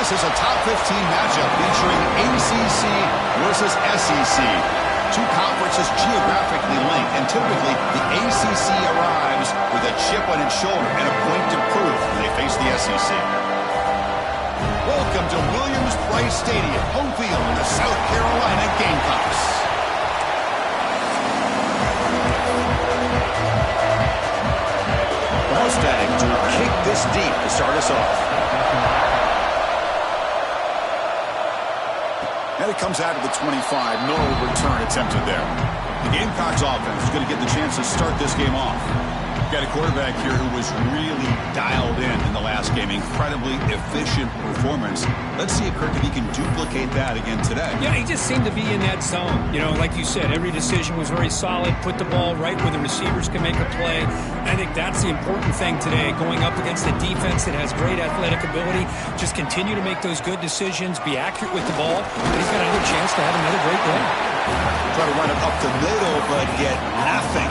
This is a top 15 matchup featuring ACC versus SEC. Two conferences geographically linked, and typically the ACC arrives with a chip on its shoulder and a point to prove when they face the SEC. Welcome to Williams-Brice Stadium, home field of the South Carolina Gamecocks. The Mustangs will kick this deep to start us off. And it comes out of the 25. No return attempted there. The Gamecocks offense is going to get the chance to start this game off. Got a quarterback here who was really dialed in the last game. Incredibly efficient performance. Let's see if Kirk, if he can duplicate that again today. Yeah, he just seemed to be in that zone. You know, like you said, every decision was very solid. Put the ball right where the receivers can make a play. I think that's the important thing today. Going up against a defense that has great athletic ability. Just continue to make those good decisions. Be accurate with the ball. And he's got another chance to have another great day. Try to run it up the middle, but get nothing.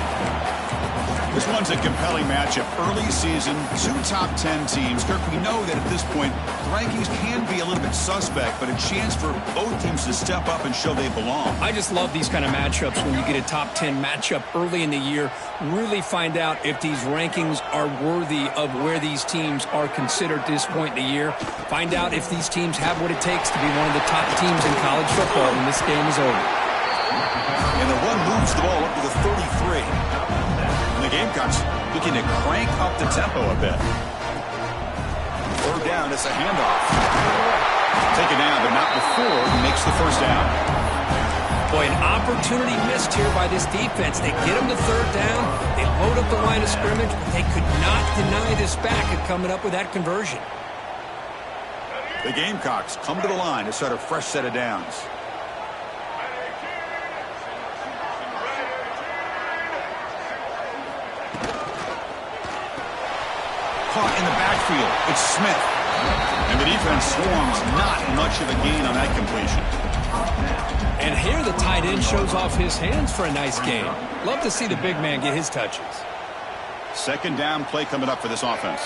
This one's a compelling matchup. Early season, two top 10 teams. Kirk, we know that at this point, the rankings can be a little bit suspect, but a chance for both teams to step up and show they belong. I just love these kind of matchups when you get a top 10 matchup early in the year. Really find out if these rankings are worthy of where these teams are considered at this point in the year. Find out if these teams have what it takes to be one of the top teams in college football when this game is over. And the run moves the ball up to the 33. The Gamecocks looking to crank up the tempo a bit. Third down, it's a handoff. Taken down, but not before he makes the first down. Boy, an opportunity missed here by this defense. They get him to third down. They load up the line of scrimmage, but they could not deny this back at coming up with that conversion. The Gamecocks come to the line to start a fresh set of downs. Caught in the backfield. It's Smith. And the defense swarms. Not much of a gain on that completion. And here the tight end shows off his hands for a nice game. Love to see the big man get his touches. Second down play coming up for this offense.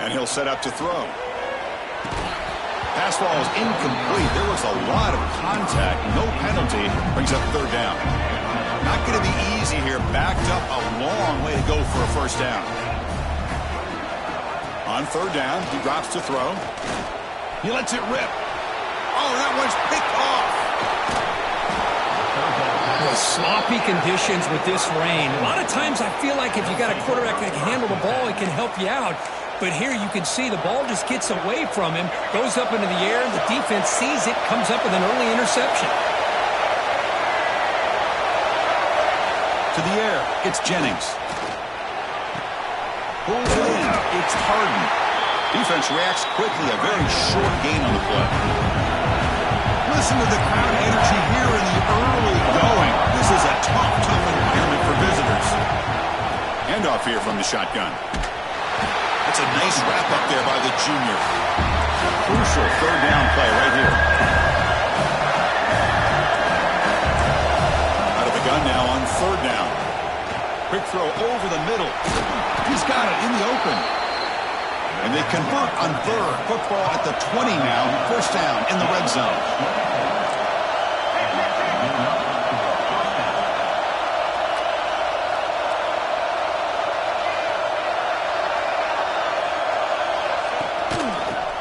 And he'll set up to throw. Pass ball is incomplete. There was a lot of contact. No penalty. Brings up third down. Not going to be easy here. Backed up a long way to go for a first down. On third down, he drops to throw. He lets it rip. Oh, that one's picked off. Well, sloppy conditions with this rain. A lot of times I feel like if you got a quarterback that can handle the ball, it can help you out. But here you can see the ball just gets away from him, goes up into the air, and the defense sees it, comes up with an early interception. To the air, it's Jennings. Pulls it in, it's Harden. Defense reacts quickly, a very short gain on the play. Listen to the crowd energy here in the early going. This is a tough environment for visitors. Handoff here from the shotgun. That's a nice wrap up there by the junior. Crucial third down play right here. Out of the gun now on third down. Quick throw over the middle. He's got it in the open. And they convert on third. Football at the 20 now. First down in the red zone.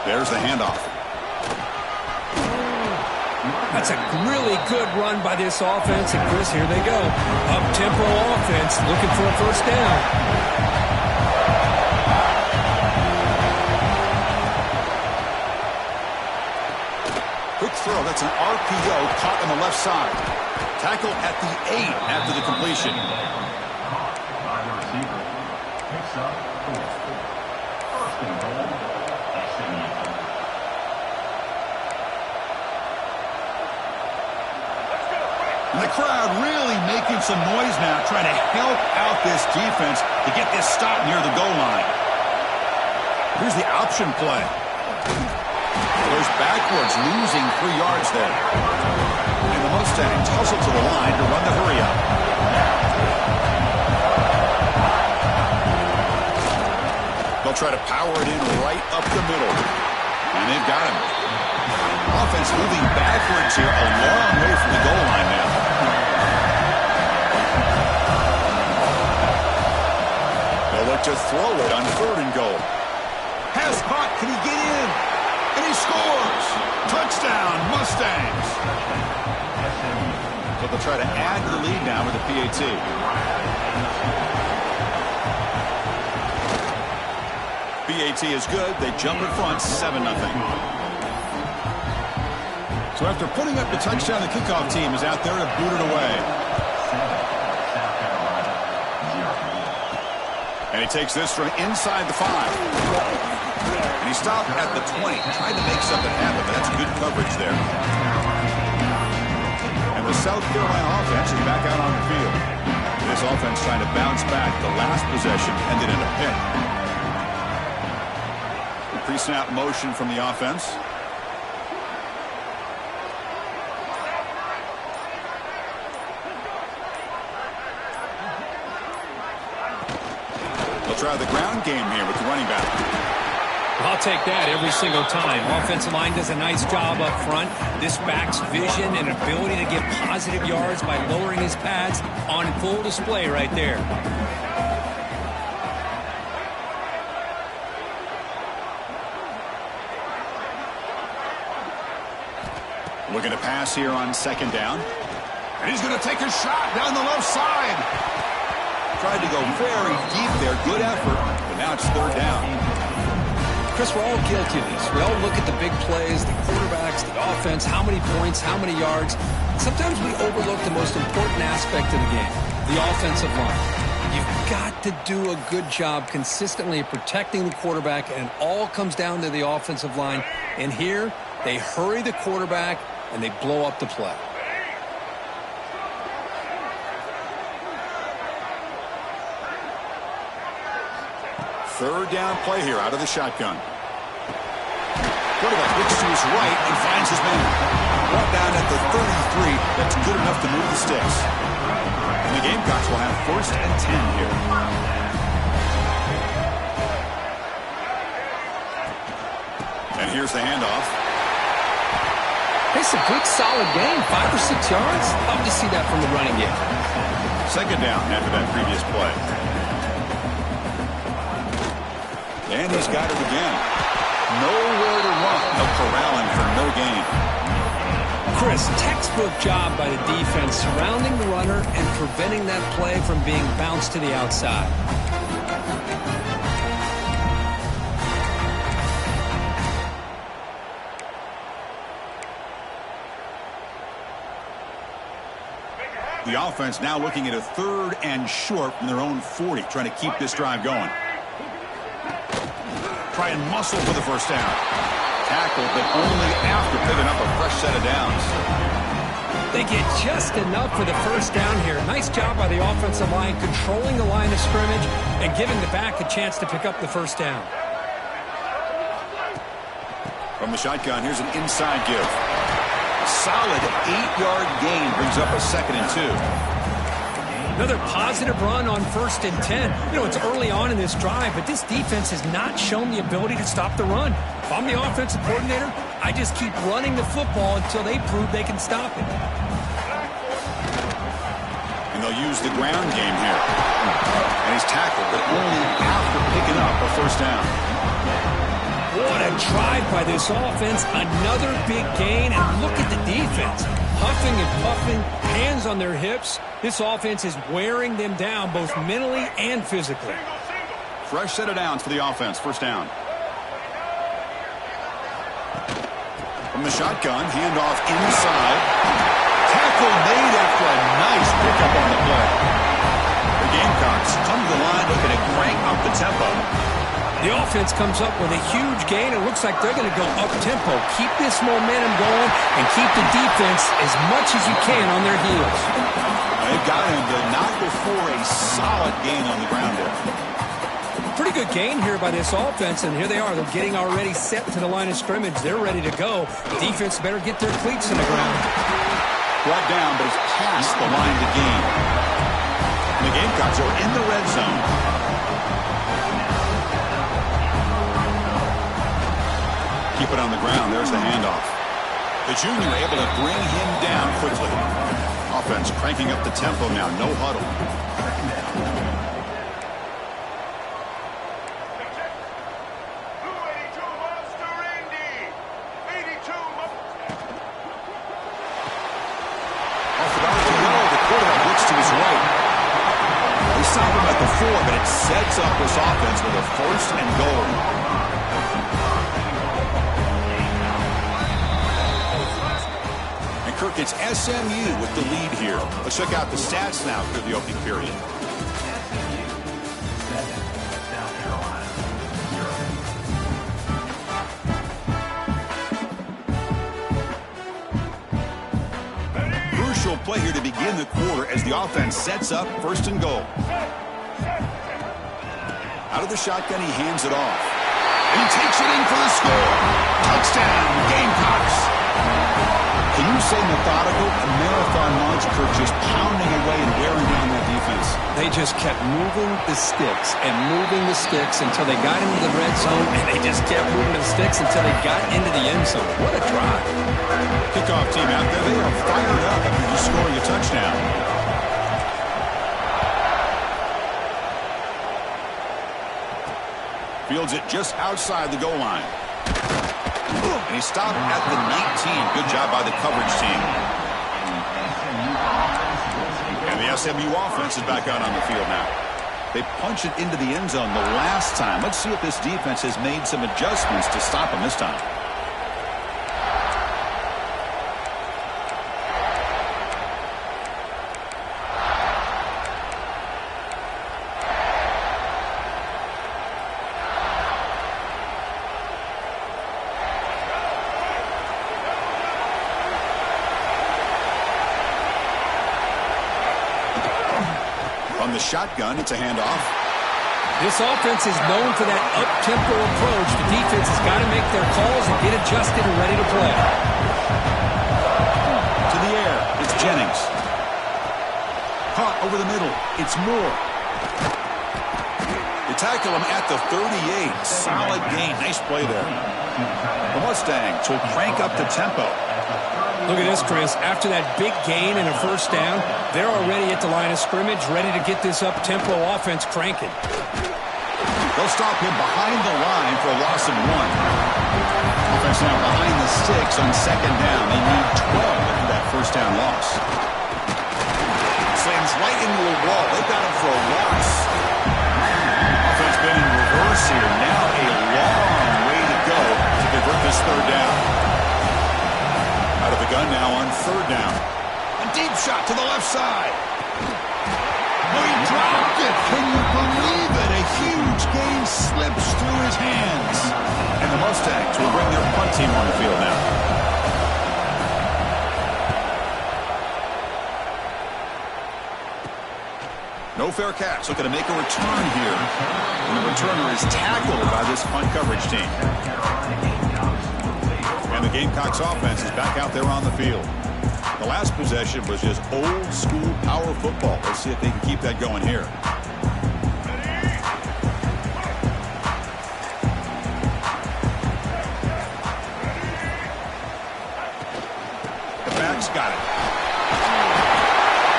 There's the handoff. That's a really good run by this offense. And, Chris, here they go. Up-tempo offense looking for a first down. Quick throw. That's an RPO caught on the left side. Tackle at the 8 after the completion. And the crowd really making some noise now, trying to help out this defense to get this stop near the goal line. Here's the option play. Goes backwards, losing 3 yards there. And the Mustangs hustle to the line to run the hurry up. The They'll try to power it in right up the middle. And they've got him. Offense moving backwards here, a long way from the goal line now. They'll look to throw it on 3rd and goal. Pass caught. Can he get in? And he scores. Touchdown, Mustangs. So they'll try to add to the lead now with the PAT. PAT is good. They jump in front, 7-0. So after putting up the touchdown, the kickoff team is out there to boot it away. And he takes this from inside the 5. And he stopped at the 20. Tried to make something happen, but that's good coverage there. And the South Carolina offense is back out on the field. This offense trying to bounce back. The last possession ended in a pick. Pre-snap motion from the offense. They'll try the ground game here with the running back. I'll take that every single time. Offensive line does a nice job up front. This back's vision and ability to get positive yards by lowering his pads on full display right there. Looking to pass here on 2nd down. And he's going to take a shot down the left side. Tried to go very deep there. Good effort. But now it's 3rd down. Chris, we're all guilty of this. We all look at the big plays, the quarterbacks, the offense, how many points, how many yards. Sometimes we overlook the most important aspect of the game, the offensive line. You've got to do a good job consistently of protecting the quarterback, and it all comes down to the offensive line. And here, they hurry the quarterback, and they blow up the play. Third down play here out of the shotgun. Quarterback looks to his right and finds his man. Brought down at the 33. That's good enough to move the sticks. And the Gamecocks will have 1st and 10 here. And here's the handoff. It's a good, solid game. 5 or 6 yards. Love to see that from the running game. 2nd down after that previous play. And he's got it again. Nowhere to run. No corralling for no gain. Chris, textbook job by the defense surrounding the runner and preventing that play from being bounced to the outside. The offense now looking at a 3rd and short from their own 40, trying to keep this drive going. Try and muscle for the 1st down. Tackled, but only after picking up a fresh set of downs. They get just enough for the 1st down here. Nice job by the offensive line, controlling the line of scrimmage and giving the back a chance to pick up the 1st down. From the shotgun, here's an inside give. A solid 8-yard gain brings up a 2nd and 2. Another positive run on 1st and 10. You know, it's early on in this drive, but this defense has not shown the ability to stop the run. If I'm the offensive coordinator, I just keep running the football until they prove they can stop it. And they'll use the ground game here. And he's tackled, but only after picking up a 1st down. What a drive by this offense. Another big gain, and look at the defense. Huffing and puffing, hands on their hips. This offense is wearing them down both mentally and physically. Fresh set of downs for the offense. 1st down. From the shotgun, handoff inside. Tackle made after a nice pickup on the play. The Gamecocks come to the line looking to crank up the tempo. The offense comes up with a huge gain. It looks like they're going to go up-tempo. Keep this momentum going and keep the defense as much as you can on their heels. They've got him, but not before a solid gain on the ground there. Pretty good gain here by this offense, and here they are. They're getting already set to the line of scrimmage. They're ready to go. The defense better get their cleats in the ground. Brought down, but it's past the line to gain. And the Gamecocks are in the red zone. Keep it on the ground. There's the handoff. The junior able to bring him down quickly. Offense cranking up the tempo now. No huddle. Stop him at the 4, but it sets up this offense with a 1st and goal. And Kirk, it's SMU with the lead here. Let's check out the stats now through the opening period. Crucial play here to begin the quarter as the offense sets up 1st and goal. Out of the shotgun, he hands it off. And he takes it in for the score. Touchdown, Gamecocks. Can you say methodical? A marathon launch, Kirk, just pounding away and wearing down that defense. They just kept moving the sticks and moving the sticks until they got into the red zone, and they just kept moving the sticks until they got into the end zone. What a drive. Kickoff team out there. They are fired up after just scoring a touchdown. Fields it just outside the goal line. And he stopped at the 19. Good job by the coverage team. And the SMU offense is back out on the field now. They punch it into the end zone the last time. Let's see if this defense has made some adjustments to stop them this time. On the shotgun, it's a handoff. This offense is known for that up-tempo approach. The defense has got to make their calls and get adjusted and ready to play. To the air, it's Jennings. Caught over the middle, it's Moore. They tackle him at the 38. Solid gain. Nice play there. The Mustangs will crank up the tempo. Look at this, Chris. After that big gain and a 1st down, they're already at the line of scrimmage, ready to get this up-tempo offense cranking. They'll stop him behind the line for a loss of 1. Offense now behind the 6 on 2nd down. They need 12 after that 1st down loss. Slams right into a wall. They've got him for a loss. Offense been in reverse here. Now a long way to go to convert this 3rd down. Out of the gun now on 3rd down. A deep shot to the left side. Oh, he dropped it. Can you believe it? A huge gain slips through his hands. And the Mustangs will bring their punt team on the field now. No fair catch. Looking to make a return here. And the returner is tackled by this punt coverage team. And the Gamecocks offense is back out there on the field. The last possession was just old school power football. Let's see if they can keep that going here. The backs got it.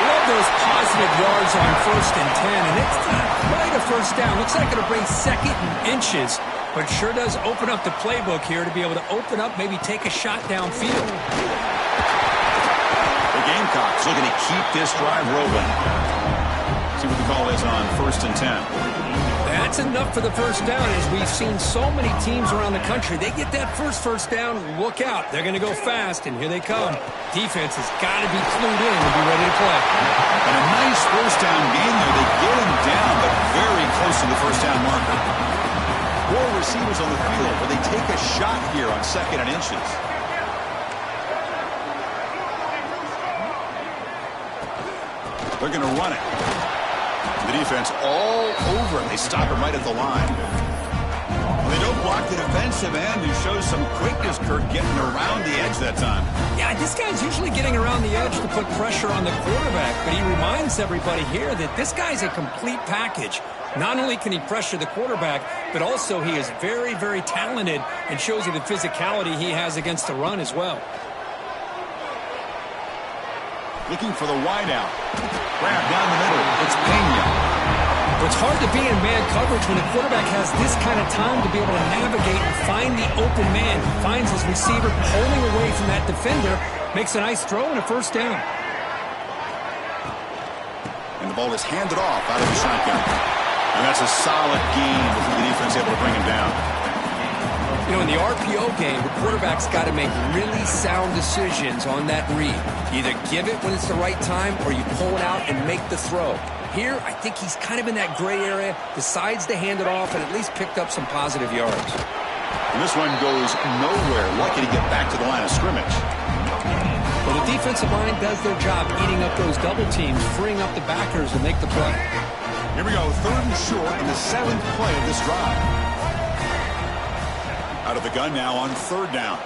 Love those positive yards on 1st and 10, and it's not quite a 1st down. Looks like it'll bring 2nd and inches. But sure does open up the playbook here to be able to open up, maybe take a shot downfield. The Gamecocks looking to keep this drive rolling. See what the call is on 1st and 10. That's enough for the 1st down. As we've seen so many teams around the country, they get that first down, look out. They're going to go fast, and here they come. Defense has got to be clued in and be ready to play. And a nice 1st down gain there. They get him down, but very close to the 1st down marker. 4 receivers on the field, but they take a shot here on 2nd and inches. They're going to run it. The defense all over him. They stop him right at the line. Well, they don't block the defensive end, who shows some quickness, Kirk, getting around the edge that time. Yeah, this guy's usually getting around the edge to put pressure on the quarterback, but he reminds everybody here that this guy's a complete package. Not only can he pressure the quarterback, but also he is very, very talented and shows you the physicality he has against the run as well. Looking for the wideout. Grab down the middle. It's Pena. It's hard to be in man coverage when a quarterback has this kind of time to be able to navigate and find the open man. He finds his receiver pulling away from that defender, makes a nice throw and a first down. And the ball is handed off out of the shotgun. And that's a solid gain before the defense able to bring him down. You know, in the RPO game, the quarterback's got to make really sound decisions on that read. Either give it when it's the right time or you pull it out and make the throw. Here, I think he's kind of in that gray area, decides to hand it off, and at least picked up some positive yards. And this one goes nowhere. Lucky to get back to the line of scrimmage. Well, the defensive line does their job eating up those double teams, freeing up the backers to make the play. Here we go, 3rd and short in the 7th play of this drive. Out of the gun now on 3rd down.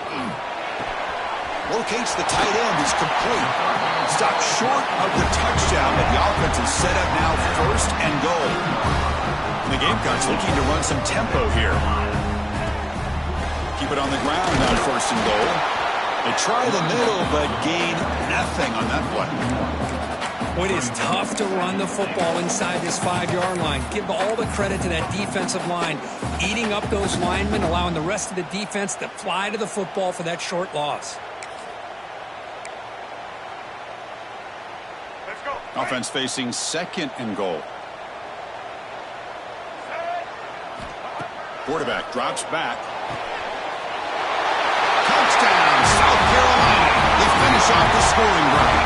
Locates the tight end, is complete. Stopped short of the touchdown, but the offense is set up now 1st and goal. And the Gamecocks looking to run some tempo here. Keep it on the ground on 1st and goal. They try the middle, but gain nothing on that play. Well, it is tough to run the football inside this 5-yard line. Give all the credit to that defensive line, eating up those linemen, allowing the rest of the defense to fly to the football for that short loss. Offense facing 2nd and goal. Quarterback drops back. Touchdown, South Carolina. They finish off the scoring drive.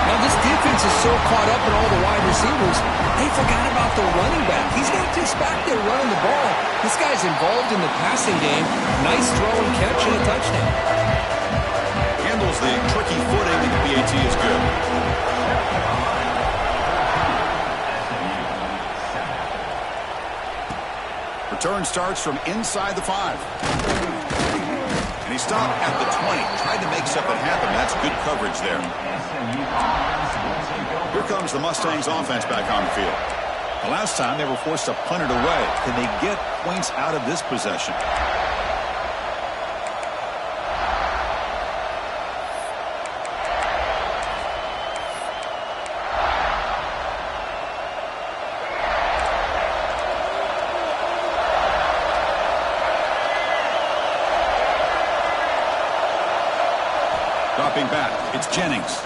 Now, this defense is so caught up in all the wide receivers, they forgot about the running back. He's not just back there running the ball. This guy's involved in the passing game. Nice throw and catch and a touchdown. Handles the tricky footing, and the PAT is good. Return starts from inside the 5. And he stopped at the 20. Tried to make something happen. That's good coverage there. Here comes the Mustangs offense back on the field. The last time they were forced to punt it away. Can they get points out of this possession? Dropping back, it's Jennings.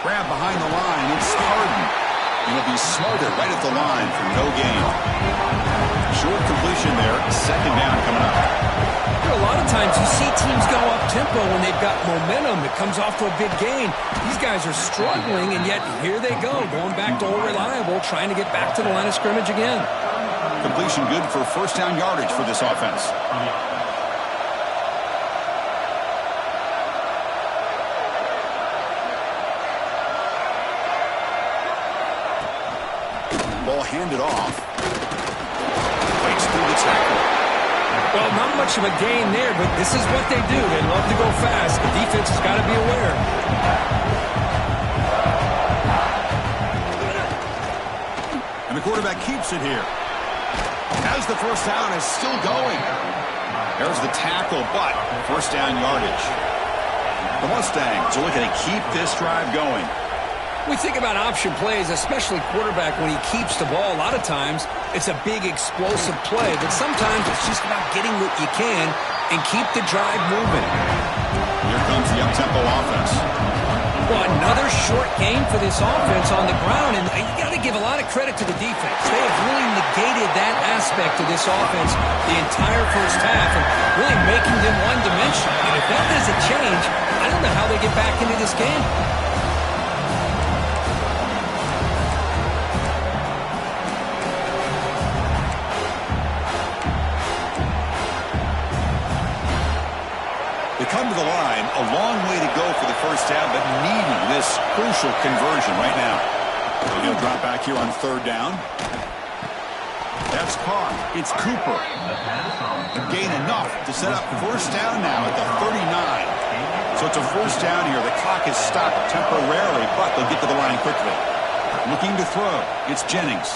Grab behind the line, it's Harden. And he'll be smothered right at the line for no gain. Short completion there, 2nd down coming up. A lot of times you see teams go up-tempo when they've got momentum. It comes off to a big gain. These guys are struggling, and yet here they go, going back to old reliable, trying to get back to the line of scrimmage again. Completion good for 1st down yardage for this offense. Ball handed off. Breaks through the tackle. Well, not much of a gain there, but this is what they do. They love to go fast. The defense has got to be aware. And the quarterback keeps it here. Has the 1st down, is still going. There's the tackle, but 1st down yardage. The Mustangs are looking to keep this drive going. We think about option plays, especially quarterback, when he keeps the ball. A lot of times, it's a big explosive play, but sometimes it's just about getting what you can and keep the drive moving. Here comes the up-tempo offense. Well, another short game for this offense on the ground, and you got to give a lot of credit to the defense. They have really negated that aspect of this offense the entire 1st half and really making them one-dimensional. And if that doesn't change, I don't know how they get back into this game. They come to the line, a long way to go for the 1st down, but needing this crucial conversion right now. He'll drop back here on 3rd down. That's caught. It's Cooper. Gain enough to set up 1st down now at the 39. So it's a 1st down here. The clock is stopped temporarily, but they'll get to the line quickly. Looking to throw. It's Jennings.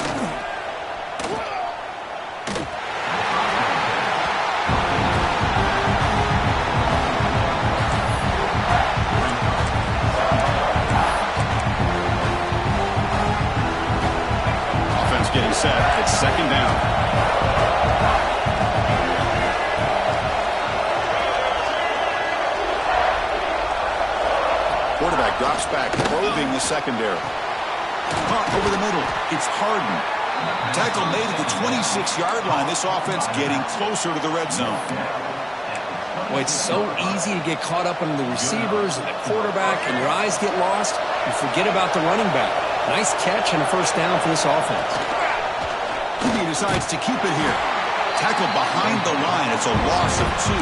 Offense getting set. It's second down. Quarterback drops back, probing the secondary. Caught over the middle. It's Harden. Tackle made at the 26-yard line. This offense getting closer to the red zone. Well, it's so easy to get caught up in the receivers and the quarterback, and your eyes get lost. You forget about the running back. Nice catch and a first down for this offense. He decides to keep it here. Tackle behind the line. It's a loss of 2.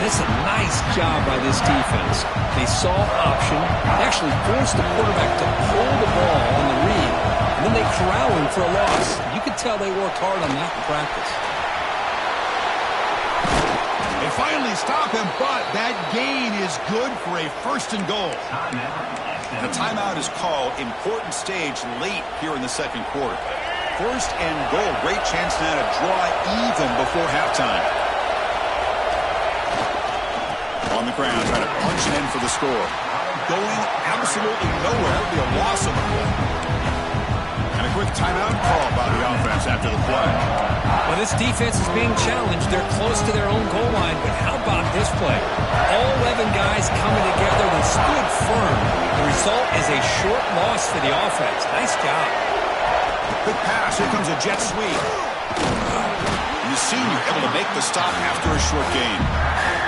It's a nice job by this defense. They saw option, they actually forced the quarterback to pull the ball on the read, and then they corral him for a loss. You could tell they worked hard on that in practice. They finally stop him, but that gain is good for a first and goal. The timeout is called. Important stage late here in the second quarter. First and goal. Great chance now to draw even before halftime. On the ground, trying to punch it in for the score. Going absolutely nowhere. That would be a loss of the play. And a quick timeout call by the offense after the play. Well, this defense is being challenged. They're close to their own goal line, but how about this play? All 11 guys coming together. They stood firm. The result is a short loss for the offense. Nice job. Quick pass. Here comes a jet sweep. The senior able to make the stop after a short gain.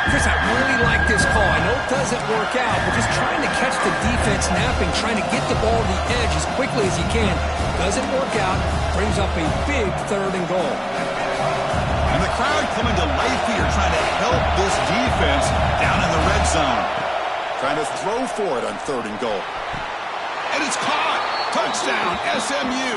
Chris, I really like this call. I know it doesn't work out, but just trying to catch the defense napping, trying to get the ball to the edge as quickly as you can. Doesn't work out. Brings up a big third and goal. And the crowd coming to life here, trying to help this defense down in the red zone. Trying to throw for it on third and goal. And it's caught. Touchdown, SMU.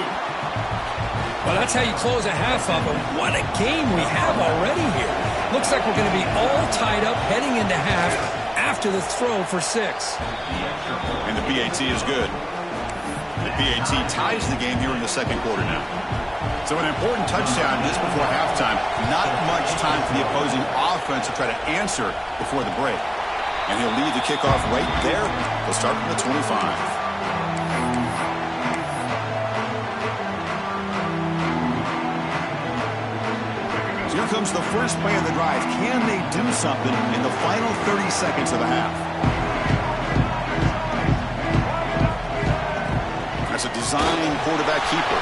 Well, that's how you close a half up, but what a game we have already here. Looks like we're going to be all tied up heading into half after the throw for 6. And the PAT is good. The PAT ties the game here in the second quarter now. So an important touchdown just before halftime. Not much time for the opposing offense to try to answer before the break. And he'll lead the kickoff right there. They'll start from the 25. Here comes the first play of the drive. Can they do something in the final 30 seconds of the half? That's a design quarterback keeper.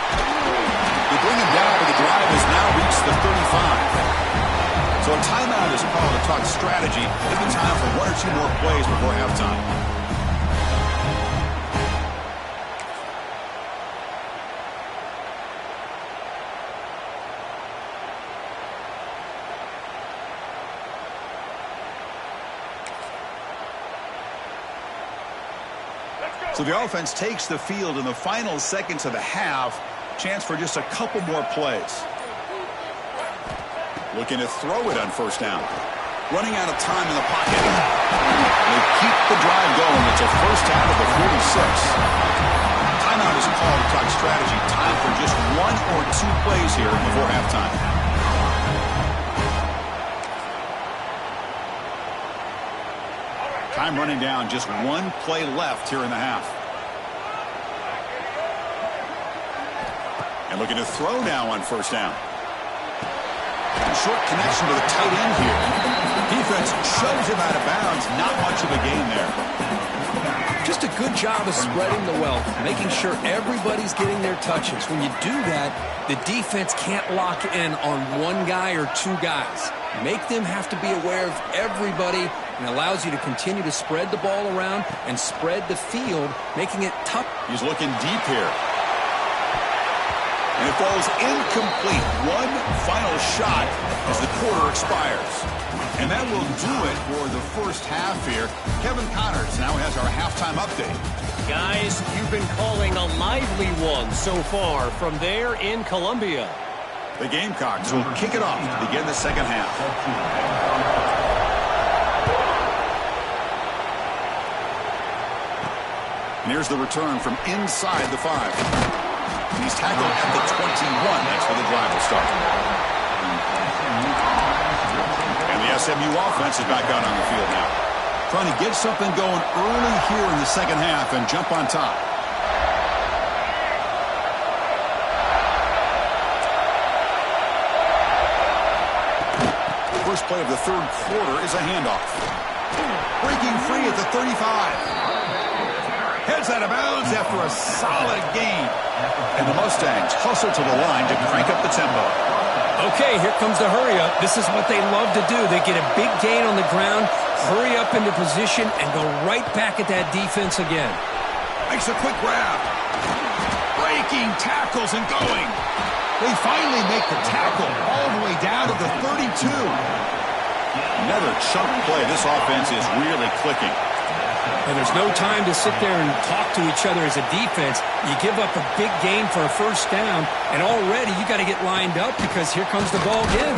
They bring him down, but the drive has now reached the 35. So a timeout is called to talk strategy. Maybe time for 1 or 2 more plays before halftime. So the offense takes the field in the final seconds of the half. Chance for just a couple more plays. Looking to throw it on first down. Running out of time in the pocket. They keep the drive going. It's a first down to the 46. Timeout is called to talk strategy. Time for just 1 or 2 plays here before halftime. Time running down, just 1 play left here in the half. And looking to throw now on first down. And short connection to the tight end here. Defense shoves him out of bounds. Not much of a gain there. Just a good job of spreading the wealth, making sure everybody's getting their touches. When you do that, the defense can't lock in on 1 guy or 2 guys. Make them have to be aware of everybody, and allows you to continue to spread the ball around and spread the field, making it tough. He's looking deep here. And it falls incomplete. 1 final shot as the quarter expires. And that will do it for the first half here. Kevin Connors now has our halftime update. Guys, you've been calling a lively one so far from there in Columbia. The Gamecocks will kick it off to begin the second half. And here's the return from inside the 5. And he's tackled at the 21. That's where the drive will start. And the SMU offense is back out on the field now. Trying to get something going early here in the second half and jump on top. First play of the third quarter is a handoff. Breaking free at the 35. Heads out of bounds after a solid gain. And the Mustangs hustle to the line to crank up the tempo. Okay, here comes the hurry up. This is what they love to do. They get a big gain on the ground, hurry up into position, and go right back at that defense again. Makes a quick grab. Breaking tackles and going. They finally make the tackle all the way down to the 32. Another chunk play. This offense is really clicking. And there's no time to sit there and talk to each other as a defense. You give up a big gain for a first down, and already you got to get lined up because here comes the ball again.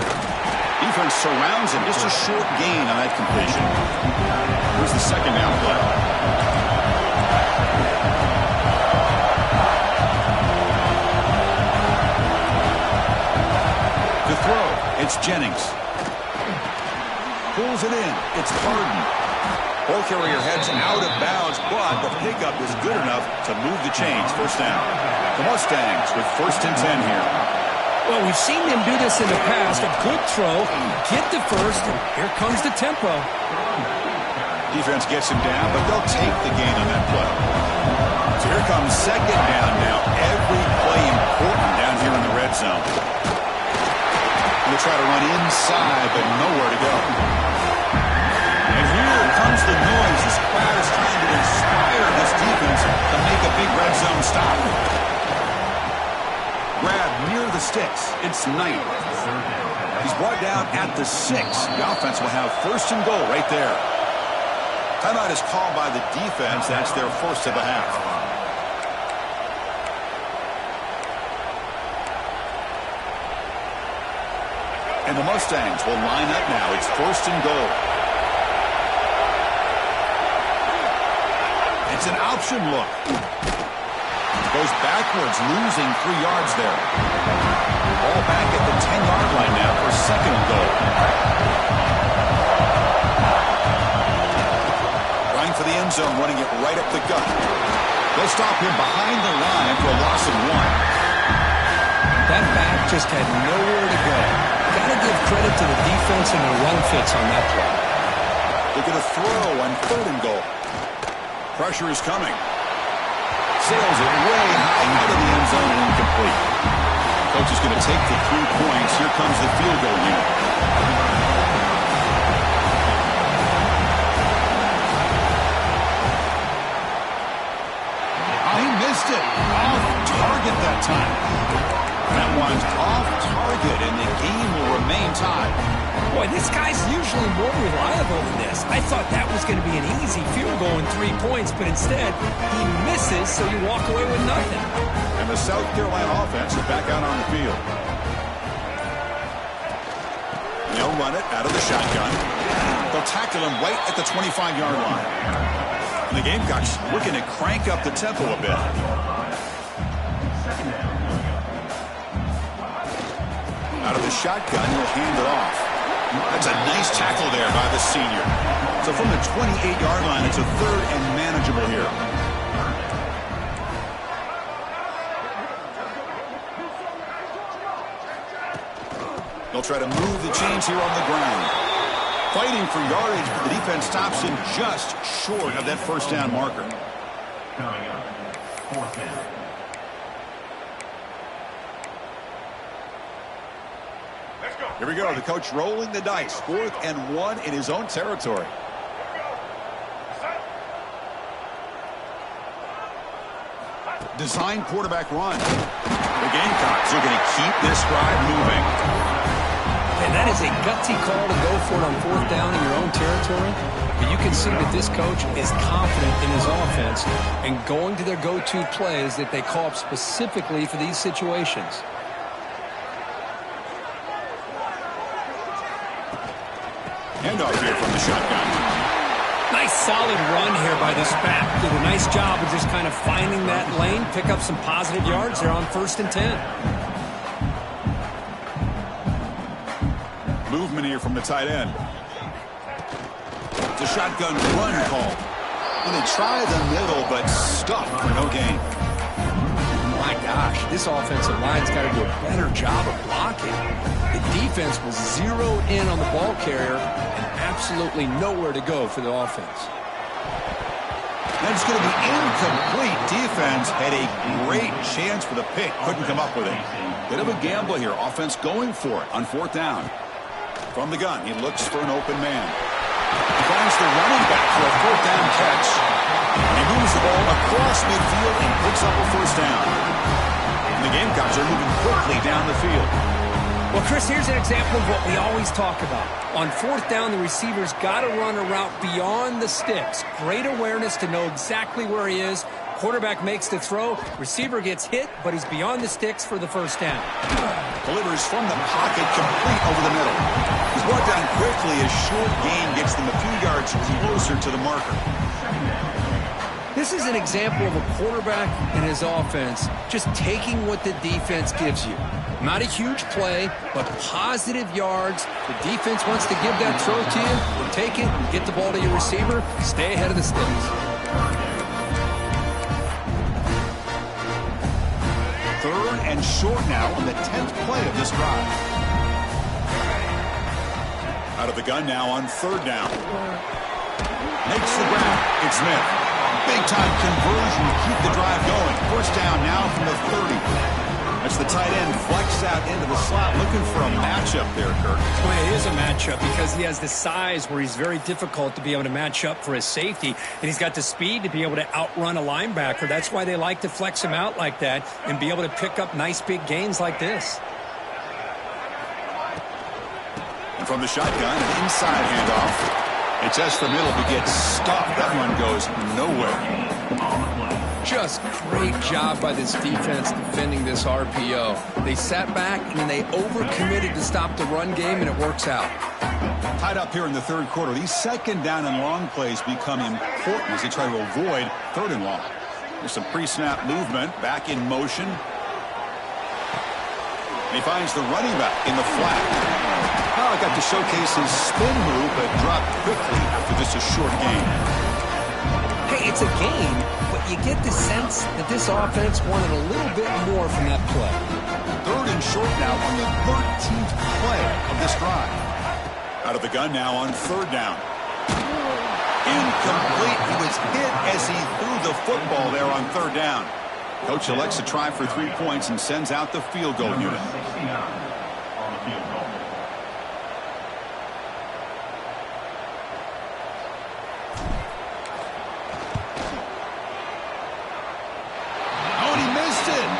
Defense surrounds him. Just a short gain on that completion. Here's the second down play. To throw, it's Jennings. Pulls it in. It's Harden. Ball carrier heads out of bounds, but the pickup is good enough to move the chains. First down. The Mustangs with 1st and 10 here. Well, we've seen them do this in the past. A good throw, get the first, and here comes the tempo. Defense gets him down, but they'll take the gain on that play. So here comes second down now. Every play important down here in the red zone. They try to run inside, but nowhere to go. And here comes the noise. This crowd is trying to inspire this defense to make a big red zone stop. Grab near the sticks. It's Knight. He's brought down at the 6. The offense will have 1st and goal right there. Timeout is called by the defense. That's their first of the half. And the Mustangs will line up now. It's 1st and goal. It's an option look. Goes backwards, losing 3 yards there. Ball back at the 10-yard line now for 2nd and goal. Trying for the end zone, running it right up the gut. They'll stop him behind the line for a loss of 1. That back just had nowhere to go. Got to give credit to the defense and the run fits on that play. Look at a throw on 3rd and goal. Pressure is coming. Sails it way high out of the end zone and incomplete. Coach is going to take the 3 points. Here comes the field goal unit. He missed it. Off target that time. That one's off target, and the game will remain tied. Boy, this guy's usually more reliable than this. I thought that was going to be an easy field goal in 3 points, but instead, he misses, so you walk away with nothing. And the South Carolina offense is back out on the field. They'll run it out of the shotgun. They'll tackle him right at the 25-yard line. And the Gamecocks looking to crank up the tempo a bit. Out of the shotgun, he'll hand it off. That's a nice tackle there by the senior. So from the 28-yard line, it's a 3rd and manageable here. They'll try to move the chains here on the ground. Fighting for yardage, but the defense stops him just short of that 1st down marker. Coming up, 4th down. Here we go. The coach rolling the dice. 4th and 1 in his own territory. Design quarterback run. The Gamecocks are going to keep this drive moving. And that is a gutsy call to go for it on 4th down in your own territory. But you can see that this coach is confident in his offense and going to their go-to plays that they call up specifically for these situations. Handoff here from the shotgun. Nice solid run here by this back. Did a nice job of just kind of finding that lane, pick up some positive yards there on 1st and 10. Movement here from the tight end. It's a shotgun run call. And they try the middle, but stuffed for no gain. My gosh, this offensive line's got to do a better job of blocking. The defense was zeroed in on the ball carrier and absolutely nowhere to go for the offense. That's going to be incomplete. Defense had a great chance for the pick. Couldn't come up with it. Bit of a gamble here. Offense going for it on 4th down. From the gun, he looks for an open man. He finds the running back for a 4th down catch. And he moves the ball across midfield and picks up a 1st down. And the Gamecocks are moving quickly down the field. Well, Chris, here's an example of what we always talk about. On 4th down, the receiver's got to run a route beyond the sticks. Great awareness to know exactly where he is. Quarterback makes the throw. Receiver gets hit, but he's beyond the sticks for the 1st down. Delivers from the pocket, complete over the middle. He's brought down quickly. A short gain gets them a few yards closer to the marker. This is an example of a quarterback and his offense just taking what the defense gives you. Not a huge play, but positive yards. The defense wants to give that throw to you. Take it, get the ball to your receiver, stay ahead of the sticks. 3rd and short now on the 10th play of this drive. Out of the gun now on 3rd down. Makes the grab. It's Smith. Big-time conversion to keep the drive going. 1st down now from the 30. That's the tight end flexed out into the slot, looking for a matchup there, Kirk. Well, it is a matchup because he has the size where he's very difficult to be able to match up for his safety, and he's got the speed to be able to outrun a linebacker. That's why they like to flex him out like that and be able to pick up nice big gains like this. And from the shotgun, an inside handoff. It's just the middle who gets stuffed. That one goes nowhere. Just great job by this defense defending this RPO. They sat back and then they overcommitted to stop the run game, and it works out. Tied up here in the 3rd quarter. These 2nd down and long plays become important as they try to avoid 3rd and long. There's some pre-snap movement. Back in motion. And he finds the running back in the flat. Well, got to showcase his spin move, but dropped quickly after just a short gain. Hey, it's a game, but you get the sense that this offense wanted a little bit more from that play. 3rd and short now on the 13th play of this drive. Out of the gun now on 3rd down. Incomplete. He was hit as he threw the football there on 3rd down. Coach elects to try for 3 points and sends out the field goal unit.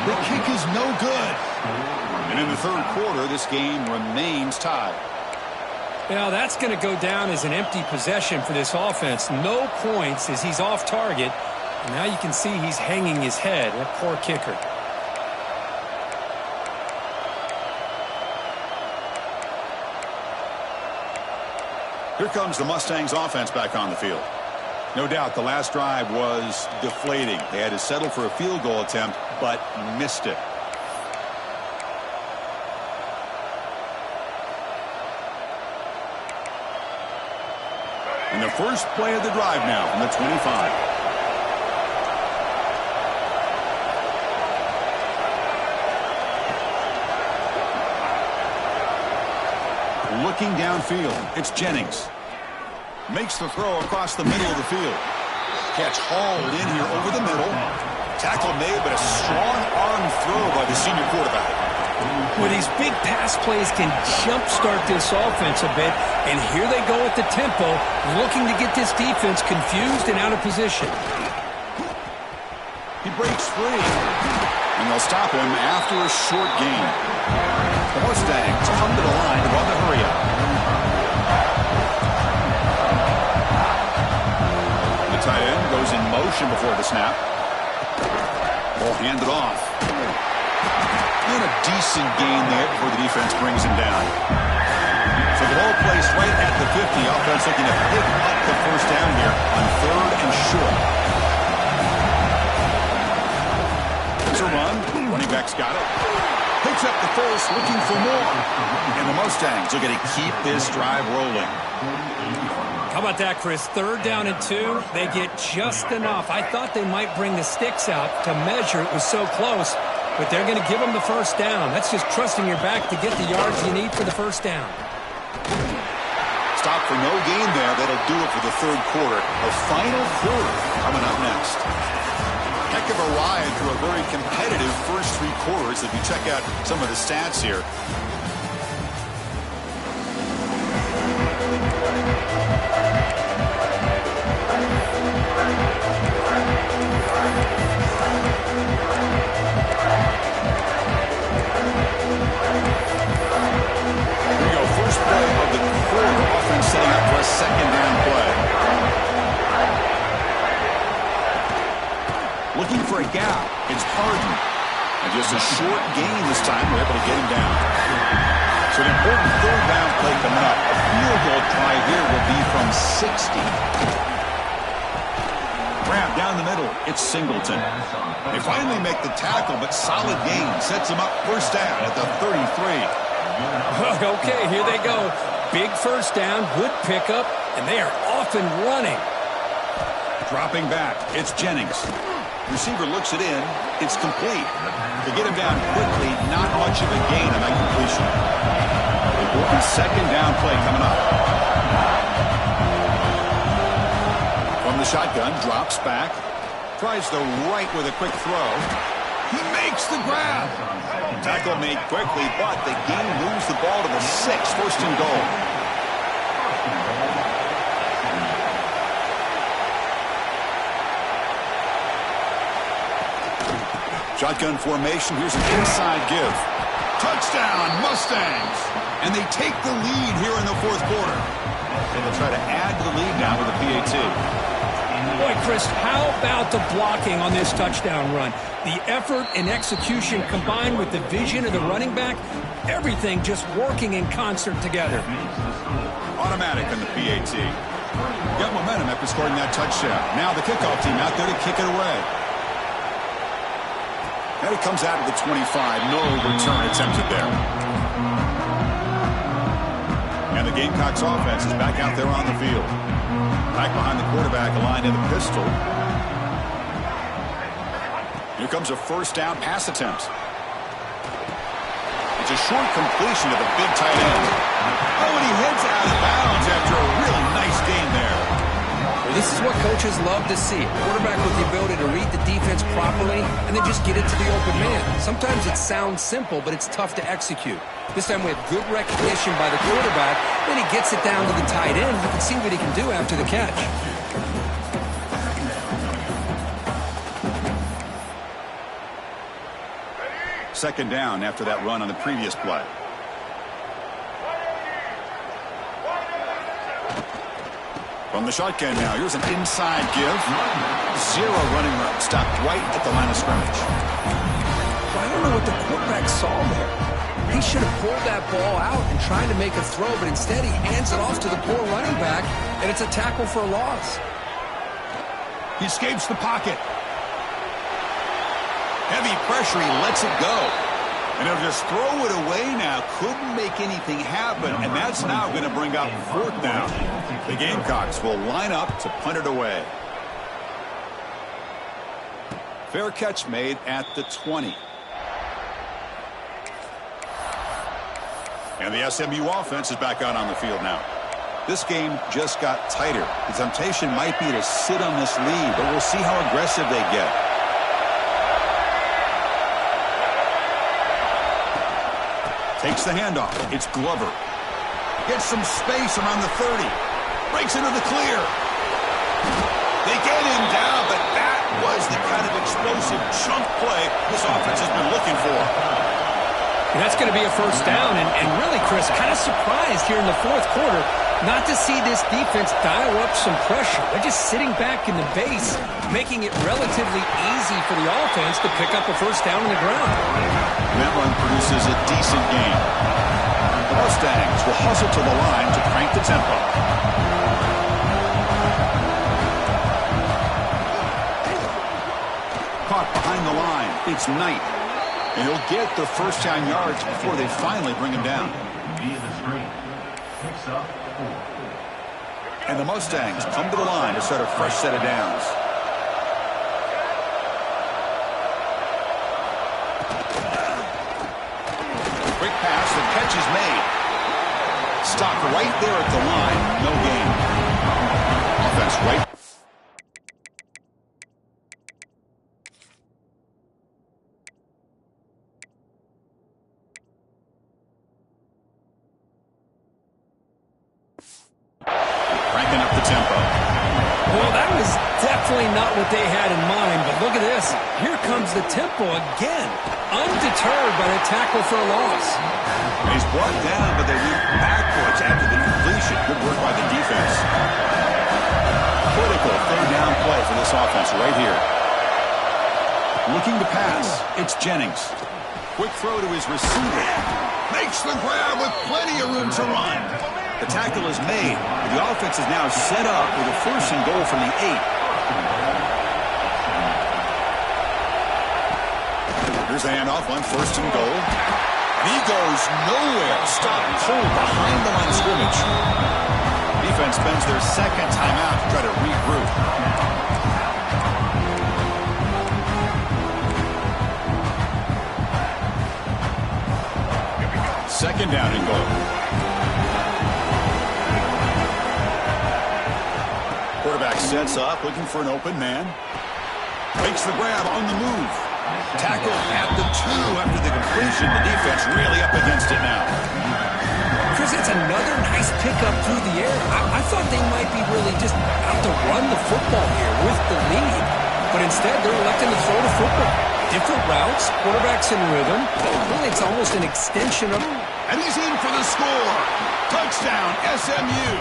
The kick is no good. And in the 3rd quarter, this game remains tied. Now, that's going to go down as an empty possession for this offense. No points as he's off target. And now you can see he's hanging his head. That poor kicker. Here comes the Mustangs offense back on the field. No doubt the last drive was deflating. They had to settle for a field goal attempt, but missed it. And the first play of the drive now from the 25. Looking downfield, it's Jennings. Makes the throw across the middle of the field. Catch hauled in here over the middle. Tackle made, but a strong arm throw by the senior quarterback. Well, these big pass plays can jumpstart this offense a bit, and here they go at the tempo, looking to get this defense confused and out of position. He breaks free, and they'll stop him after a short gain. The Mustangs come to the line to run the hurry-up. The tight end goes in motion before the snap. Ball handed off. And a decent gain there before the defense brings him down. So the ball placed right at the 50. Offense looking to pick up the first down here on 3rd and short. There's a run. Running back's got it. Picks up the first, looking for more. And the Mustangs are going to keep this drive rolling. How about that, Chris? 3rd down and 2. They get just enough. I thought they might bring the sticks out to measure. It was so close. But they're going to give them the first down. That's just trusting your back to get the yards you need for the first down. Stop for no gain there. That'll do it for the 3rd quarter. The final quarter coming up next. Heck of a ride through a very competitive first 3 quarters if you check out some of the stats here. Here we go. First play of the quarter. Offense setting up for a 2nd down play. Looking for a gap. It's Harden. And just a short gain this time. We're able to get him down. So an important 3rd down play coming up. A field goal try here will be from 60. Grab down the middle. It's Singleton. They finally make the tackle, but solid gain. Sets him up first down at the 33. Okay, here they go. Big first down, good pickup, and they are off and running. Dropping back. It's Jennings. Receiver looks it in. It's complete. To get him down quickly, not much of a gain on that completion. Important 2nd down play coming up. From the shotgun, drops back. Tries the right with a quick throw. He makes the grab. Tackle made quickly, but the game moves the ball to the 6, 1st and goal. Shotgun formation. Here's an inside give. Touchdown, Mustangs. And they take the lead here in the 4th quarter. And they'll try to add to the lead now with a PAT. Boy, Chris, how about the blocking on this touchdown run? The effort and execution combined with the vision of the running back, everything just working in concert together. Automatic on the PAT. Got momentum after scoring that touchdown. Now the kickoff team out there to kick it away. And it comes out of the 25. No return attempted there. And the Gamecocks offense is back out there on the field. Back behind the quarterback, aligned in the pistol. Here comes a first down pass attempt. It's a short completion to the big tight end. Oh, and he heads out of bounds after a really nice gain there. Well, this is what coaches love to see. A quarterback with the ability to read the defense properly and then just get it to the open man. Sometimes it sounds simple, but it's tough to execute. This time we have good recognition by the quarterback. Then he gets it down to the tight end. You can see what he can do after the catch. Second down after that run on the previous play. From the shotgun now, here's an inside give. 0 running room, stopped right at the line of scrimmage. Well, I don't know what the quarterback saw there. He should have pulled that ball out and tried to make a throw, but instead he hands it off to the poor running back, and it's a tackle for a loss. He escapes the pocket. Heavy pressure, he lets it go. And he'll just throw it away now. Couldn't make anything happen, and that's now going to bring up 4th down. The Gamecocks will line up to punt it away. Fair catch made at the 20. And the SMU offense is back out on the field now. This game just got tighter. The temptation might be to sit on this lead, but we'll see how aggressive they get. Takes the handoff. It's Glover. Gets some space around the 30. Breaks into the clear. They get him down, but that was the kind of explosive chunk play this offense has been looking for. And that's going to be a first down. And really, Chris, kind of surprised here in the 4th quarter not to see this defense dial up some pressure. They're just sitting back in the base, making it relatively easy for the offense to pick up a first down on the ground. That run produces a decent gain. The Mustangs will hustle to the line to crank the tempo. Caught behind the line. It's Knight. And he'll get the first down yards before they finally bring him down. Via the screen. Picks up 4. And the Mustangs come to the line to start a fresh set of downs. Quick pass, the catch is made. Stopped right there at the line, no gain. Offense right. Cranking up the tempo. Well, that was definitely not what they had in mind, but look at this. Here comes the tempo again. Undeterred by the tackle for a loss. He's brought down, but they went backwards after the completion. Good work by the defense. Critical third down play for this offense right here. Looking to pass. It's Jennings. Quick throw to his receiver. Makes the grab with plenty of room to run. The tackle is made. The offense is now set up with a first and goal from the 8. Here's the handoff on first and goal. And he goes nowhere. Stopped cold behind the line of scrimmage. Defense spends their second timeout to try to regroup. Second down and goal. Quarterback sets up, looking for an open man. Makes the grab on the move. Tackle at the 2 after the completion. The defense really up against it now. Chris, it's another nice pickup through the air. I thought they might be really just out to run the football here with the lead. But instead, they're electing to throw the football. Different routes, quarterbacks in rhythm. Really, it's almost an extension of... And he's in for the score. Touchdown, SMU.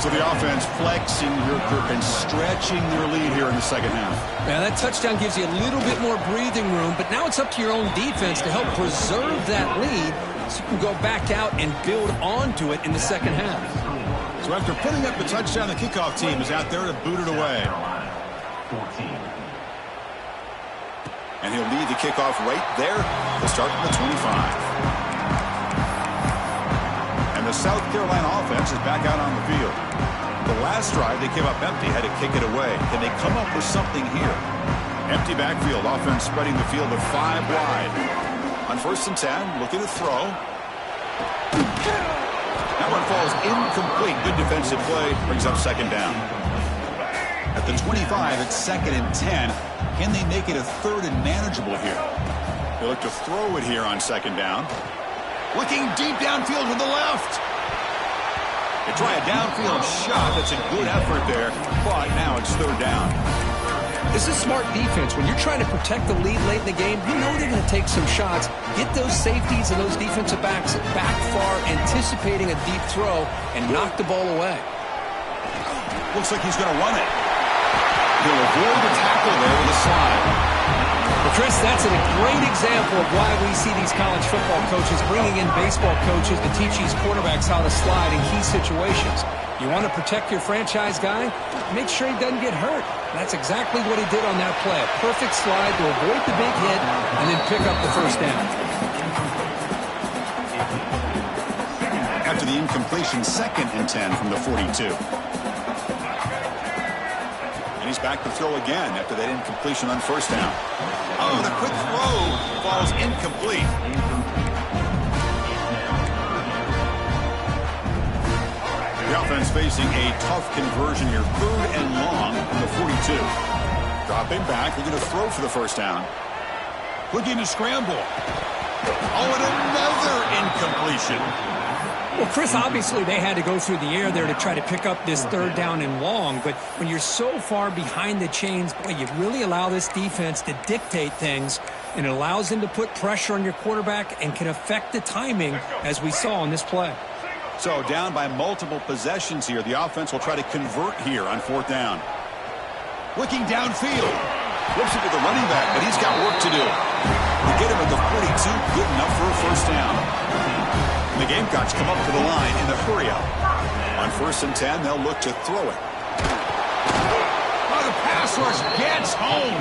So the offense flexing your grip and stretching their lead here in the second half. Now, that touchdown gives you a little bit more breathing room, but now it's up to your own defense to help preserve that lead so you can go back out and build onto it in the second half. So after putting up the touchdown, the kickoff team is out there to boot it away. 14. And he'll lead the kickoff right there. We'll start from the 25. And the South Carolina offense is back out on the field. The last drive, they came up empty, had to kick it away. Can they come up with something here? Empty backfield, offense spreading the field to 5 wide. On first and 10, looking to throw. That one falls incomplete. Good defensive play, brings up second down. At the 25, it's second and 10. Can they make it a third and manageable here? They look to throw it here on second down. Looking deep downfield with the left. They try a downfield shot. That's a good effort there, but now it's third down. This is smart defense. When you're trying to protect the lead late in the game, you know they're going to take some shots. Get those safeties and those defensive backs back far, anticipating a deep throw, and knock the ball away. Looks like he's going to run it. He'll avoid the tackle there with a slide. Well, Chris, that's a great example of why we see these college football coaches bringing in baseball coaches to teach these quarterbacks how to slide in key situations. You want to protect your franchise guy? Make sure he doesn't get hurt. That's exactly what he did on that play. A perfect slide to avoid the big hit and then pick up the first down. After the incompletion, second and 10 from the 42. And he's back to throw again after that incompletion on first down. Oh, the quick throw falls incomplete. The offense facing a tough conversion here. Third and long from the 42. Dropping back. They're going to throw for the first down. Looking to scramble. Oh, and another incompletion. Well, Chris, obviously they had to go through the air there to try to pick up this third down and long, but when you're so far behind the chains, boy, you really allow this defense to dictate things, and it allows them to put pressure on your quarterback and can affect the timing, as we saw on this play. So down by multiple possessions here. The offense will try to convert here on fourth down. Looking downfield. Flips it to the running back, but he's got work to do. To get him at the 42, good enough for a first down. And the Gamecocks come up to the line in the hurry-up. On 1st and 10, they'll look to throw it. Oh, the pass rush gets home.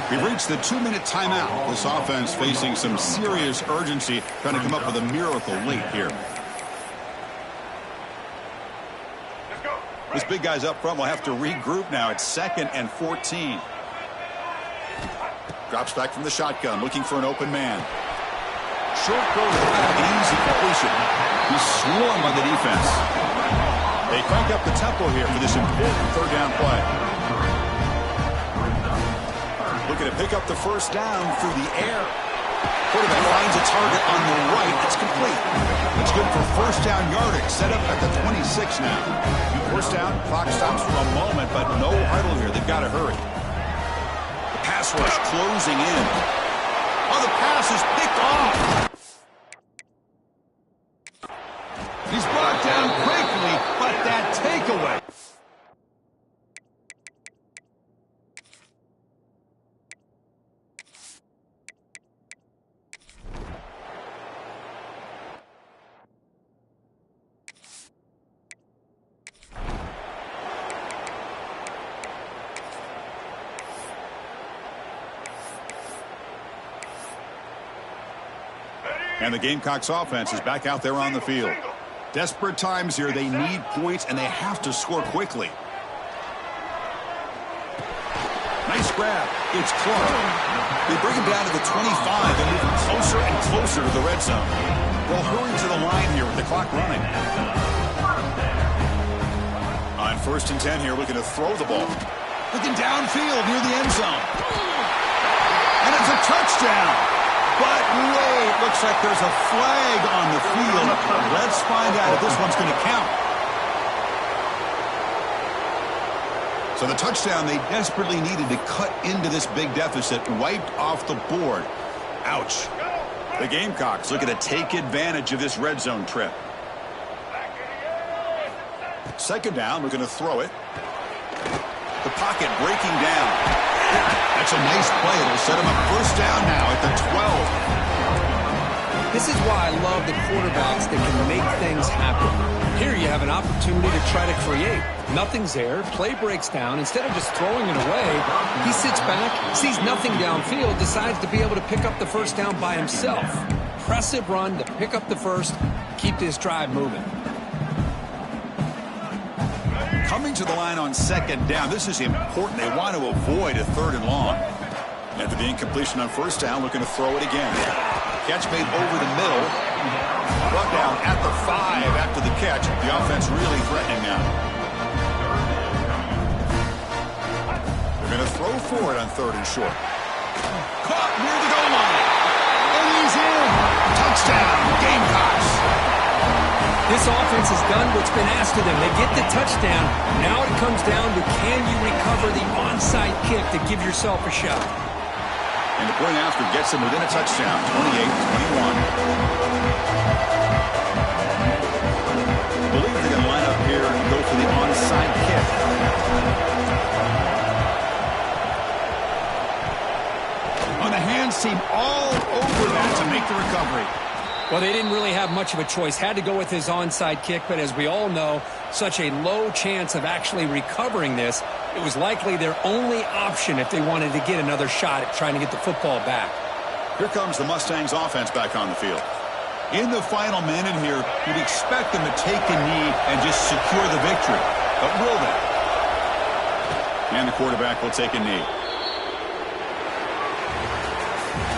We've reached the 2-minute timeout. This offense facing some serious urgency, trying to come up with a miracle late here. This big guy's up front will have to regroup now. It's 2nd and 14. Drops back from the shotgun, looking for an open man. Short goal, easy completion. He's swarmed by the defense. They crank up the tempo here for this important 3rd down play. Looking to pick up the 1st down through the air. Quarterback finds a target on the right. It's complete. It's good for 1st down yardage. Set up at the 26 now. 1st down, clock stops for a moment, but no huddle here. They've got to hurry. The pass rush closing in. Oh, the pass is picked off. He's brought down quickly, but that takeaway. And the Gamecocks offense is back out there on the field. Desperate times here. They need points, and they have to score quickly. Nice grab. It's Clark. They bring him down to the 25 and move him closer and closer to the red zone. They'll hurry to the line here with the clock running. On 1st and 10 here, looking to throw the ball. Looking downfield near the end zone. And it's a touchdown. But wait, looks like there's a flag on the field. Let's find out if this one's going to count. So the touchdown they desperately needed to cut into this big deficit wiped off the board. Ouch. The Gamecocks looking to take advantage of this red zone trip. 2nd down, looking to throw it. The pocket breaking down. That's a nice play. It'll set him up 1st down now at the 12. This is why I love the quarterbacks that can make things happen. Here you have an opportunity to try to create. Nothing's there. Play breaks down. Instead of just throwing it away, he sits back, sees nothing downfield, decides to be able to pick up the 1st down by himself. Impressive run to pick up the 1st, keep this drive moving. Coming to the line on 2nd down. This is important. They want to avoid a 3rd and long. After the incompletion on 1st down, looking to throw it again. Catch made over the middle. Brought down at the 5 after the catch. The offense really threatening now. They're going to throw for it on 3rd and short. Caught near the goal line. And he's in. Touchdown, Gamecocks. This offense has done what's been asked of them. They get the touchdown. Now it comes down to can you recover the onside kick to give yourself a shot. And the point after gets them within a touchdown, 28-21. I believe they're going to line up here and go for the onside kick. On the hands team all over that to make the recovery. Well, they didn't really have much of a choice. Had to go with his onside kick, but as we all know, such a low chance of actually recovering this. It was likely their only option if they wanted to get another shot at trying to get the football back. Here comes the Mustangs offense back on the field. In the final minute here, you'd expect them to take a knee and just secure the victory. But will they? And the quarterback will take a knee.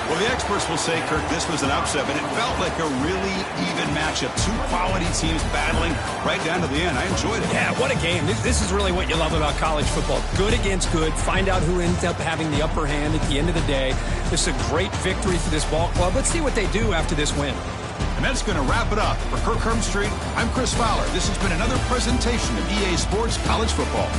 Well, the experts will say, Kirk, this was an upset, but it felt like a really even matchup. 2 quality teams battling right down to the end. I enjoyed it. Yeah, what a game. This is really what you love about college football. Good against good. Find out who ends up having the upper hand at the end of the day. This is a great victory for this ball club. Let's see what they do after this win. And that's going to wrap it up. For Kirk Hermstreet, I'm Chris Fowler. This has been another presentation of EA Sports College Football.